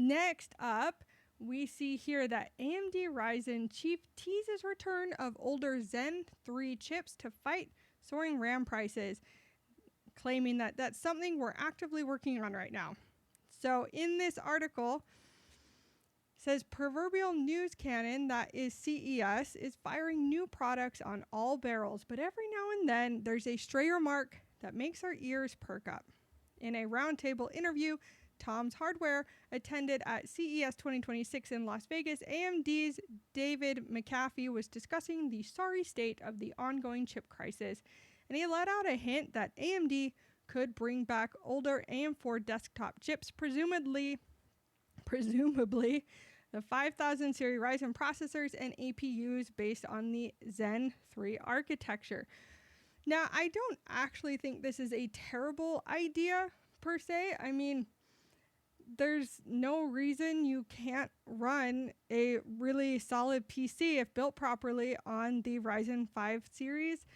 Next up, we see here that AMD Ryzen chief teases return of older Zen 3 chips to fight soaring RAM prices, claiming that that's something we're actively working on right now. So in this article, it says proverbial news cannon that is CES is firing new products on all barrels, but every now and then there's a stray remark that makes our ears perk up. In a roundtable interview Tom's Hardware attended at CES 2026 in Las Vegas, AMD's David McAfee was discussing the sorry state of the ongoing chip crisis, and he let out a hint that AMD could bring back older AM4 desktop chips, presumably the 5000 series Ryzen processors and APUs based on the Zen 3 architecture. Now, I don't actually think this is a terrible idea per se. I mean, there's no reason you can't run a really solid PC if built properly on the Ryzen 5 series.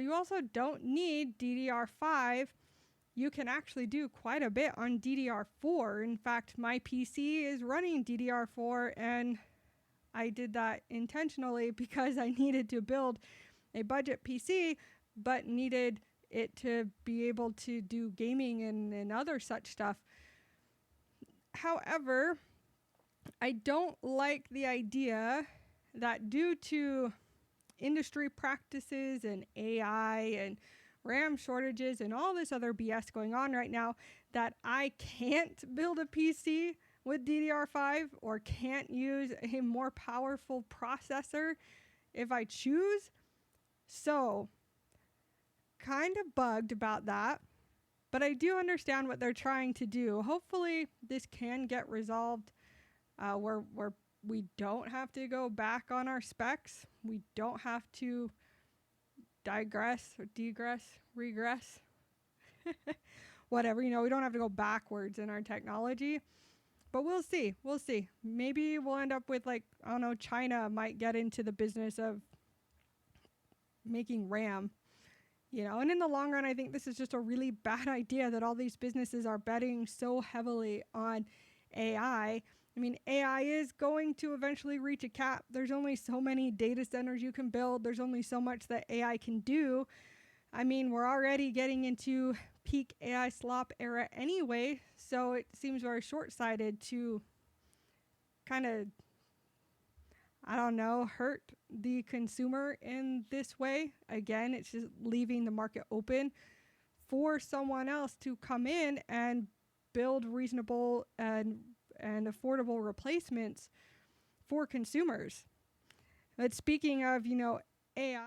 You also don't need DDR5. You can actually do quite a bit on DDR4. In fact, my PC is running DDR4, and I did that intentionally because I needed to build a budget PC, but needed it to be able to do gaming and other such stuff. However, I don't like the idea that due to industry practices and AI and RAM shortages and all this other BS going on right now, that I can't build a PC with DDR5 or can't use a more powerful processor if I choose. So, kind of bugged about that. But I do understand what they're trying to do. Hopefully this can get resolved where we don't have to go back on our specs. We don't have to regress. Whatever, we don't have to go backwards in our technology. But we'll see. Maybe we'll end up with, China might get into the business of making RAM. And in the long run, I think this is just a really bad idea that all these businesses are betting so heavily on AI. I mean, AI is going to eventually reach a cap. There's only so many data centers you can build. There's only so much that AI can do. I mean, we're already getting into peak AI slop era anyway, so it seems very short-sighted to kind of, hurt the consumer in this way. Again, it's just leaving the market open for someone else to come in and build reasonable and affordable replacements for consumers. But speaking of, AI,